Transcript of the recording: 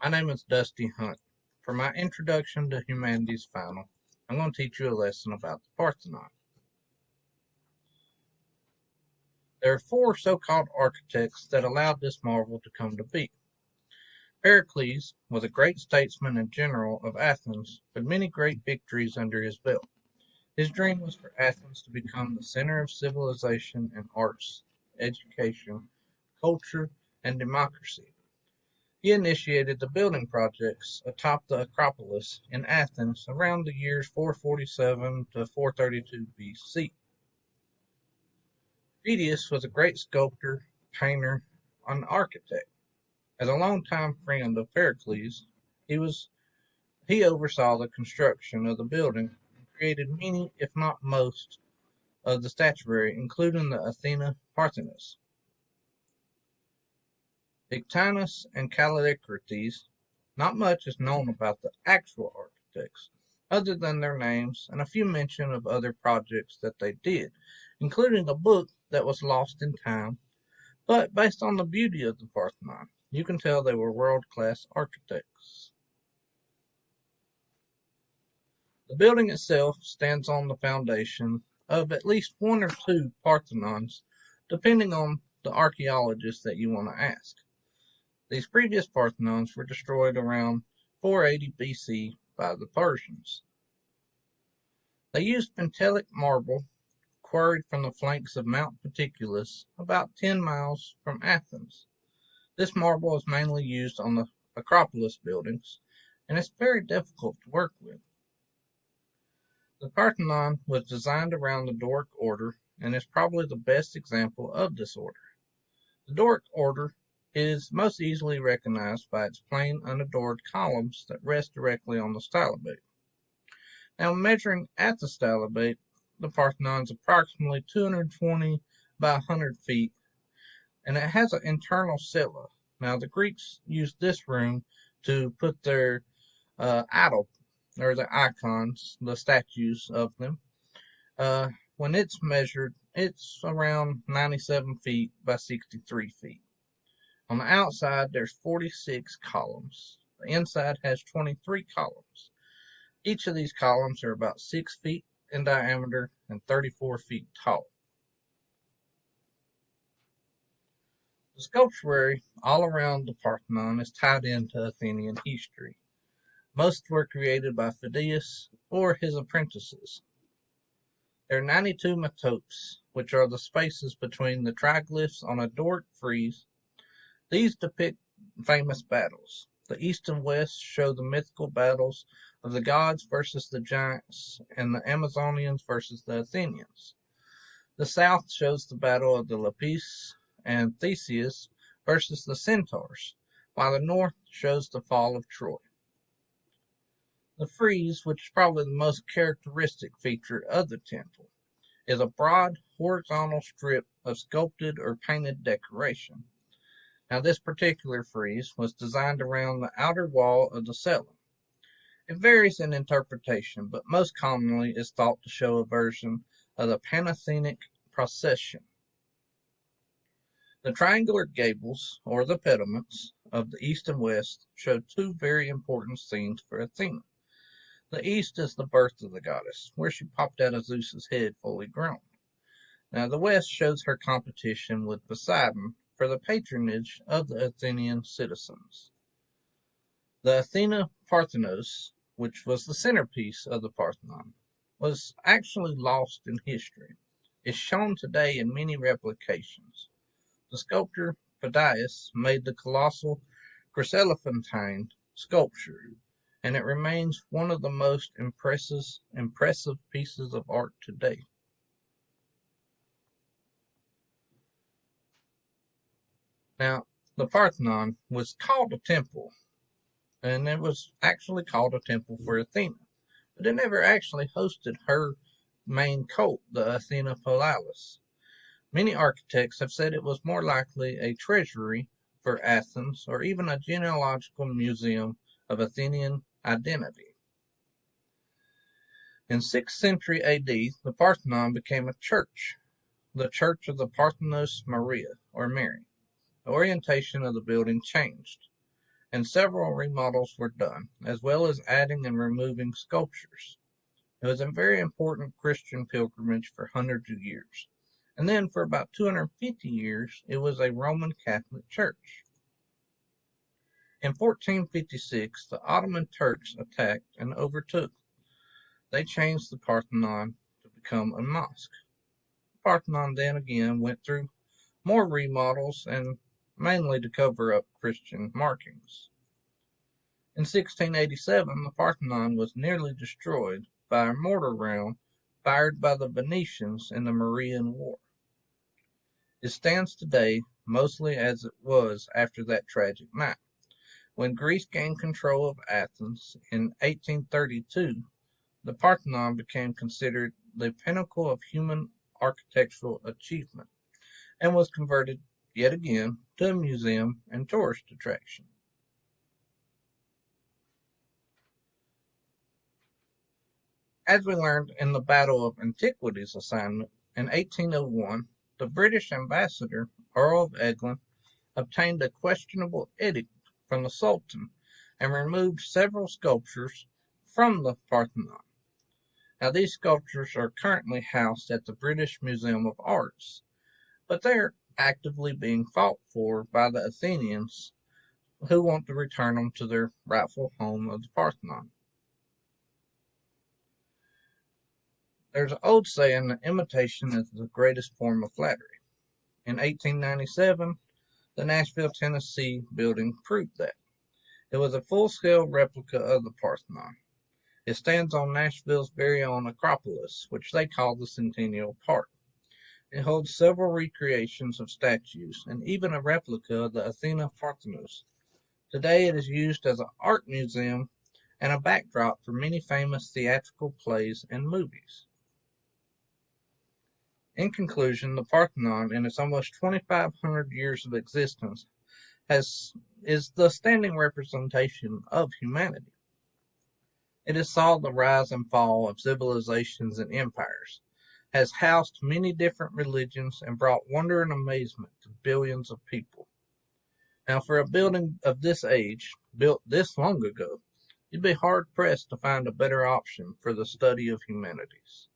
My name is Dusty Hunt. For my Introduction to Humanities final, I'm going to teach you a lesson about the Parthenon. There are four so-called architects that allowed this marvel to come to be. Pericles was a great statesman and general of Athens with many great victories under his belt. His dream was for Athens to become the center of civilization and arts, education, culture, and democracy. He initiated the building projects atop the Acropolis in Athens around the years 447 to 432 BC. Phidias was a great sculptor, painter, and architect. As a longtime friend of Pericles, he oversaw the construction of the building and created many, if not most, of the statuary, including the Athena Parthenos. Pictinus and Callicrates. Not much is known about the actual architects, other than their names and a few mention of other projects that they did, including a book that was lost in time, but based on the beauty of the Parthenon, you can tell they were world-class architects. The building itself stands on the foundation of at least one or two Parthenons, depending on the archaeologist that you want to ask. These previous Parthenons were destroyed around 480 BC by the Persians. They used pentelic marble quarried from the flanks of Mount Paticulus, about 10 miles from Athens. This marble is mainly used on the Acropolis buildings, and it's very difficult to work with. The Parthenon was designed around the Doric order and is probably the best example of this order. The Doric order is most easily recognized by its plain, unadored columns that rest directly on the stylobate. Now, measuring at the stylobate, the Parthenon is approximately 220 by 100 feet, and it has an internal cella. Now, the Greeks used this room to put their idol, or the icons, the statues of them. When it's measured, it's around 97 feet by 63 feet. On the outside, there's 46 columns. The inside has 23 columns. Each of these columns are about 6 feet in diameter and 34 feet tall. The sculpture all around the Parthenon is tied into Athenian history. Most were created by Phidias or his apprentices. There are 92 metopes, which are the spaces between the triglyphs on a Doric frieze. These depict famous battles. The east and west show the mythical battles of the gods versus the giants and the Amazonians versus the Athenians. The south shows the battle of the Lapis and Theseus versus the centaurs, while the north shows the fall of Troy. The frieze, which is probably the most characteristic feature of the temple, is a broad horizontal strip of sculpted or painted decoration. Now, this particular frieze was designed around the outer wall of the cella. It varies in interpretation, but most commonly is thought to show a version of the Panathenaic procession. The triangular gables, or the pediments, of the east and west show two very important scenes for Athena. The east is the birth of the goddess, where she popped out of Zeus's head fully grown. Now, the west shows her competition with Poseidon for the patronage of the Athenian citizens. The Athena Parthenos, which was the centerpiece of the Parthenon, was actually lost in history. It's shown today in many replications. The sculptor Phidias made the colossal chryselephantine sculpture, and it remains one of the most impressive pieces of art today. Now, the Parthenon was called a temple, and it was actually called a temple for Athena, but it never actually hosted her main cult, the Athena Polaris. Many architects have said it was more likely a treasury for Athens or even a genealogical museum of Athenian identity. In 6th century AD, the Parthenon became a church, the Church of the Parthenos Maria, or Mary. The orientation of the building changed, and several remodels were done, as well as adding and removing sculptures. It was a very important Christian pilgrimage for hundreds of years. And then for about 250 years, it was a Roman Catholic church. In 1456, the Ottoman Turks attacked and overtook. They changed the Parthenon to become a mosque. The Parthenon then again went through more remodels and mainly to cover up Christian markings. In 1687, the Parthenon was nearly destroyed by a mortar round fired by the Venetians in the Marian War. It stands today mostly as it was after that tragic night. When Greece gained control of Athens in 1832, the Parthenon became considered the pinnacle of human architectural achievement and was converted yet again to a museum and tourist attraction. As we learned in the Battle of Antiquities assignment in 1801, the British ambassador, Earl of Eglin, obtained a questionable edict from the Sultan and removed several sculptures from the Parthenon. Now, these sculptures are currently housed at the British Museum of Arts, but they are actively being fought for by the Athenians who want to return them to their rightful home of the Parthenon. There's an old saying that imitation is the greatest form of flattery. In 1897, the Nashville, Tennessee building proved that. It was a full-scale replica of the Parthenon. It stands on Nashville's very own Acropolis, which they call the Centennial Park. It holds several recreations of statues and even a replica of the Athena Parthenos. Today it is used as an art museum and a backdrop for many famous theatrical plays and movies. In conclusion, the Parthenon, in its almost 2,500 years of existence, is the standing representation of humanity. It has saw the rise and fall of civilizations and empires, has housed many different religions, and brought wonder and amazement to billions of people. Now, for a building of this age, built this long ago, you'd be hard pressed to find a better option for the study of humanities.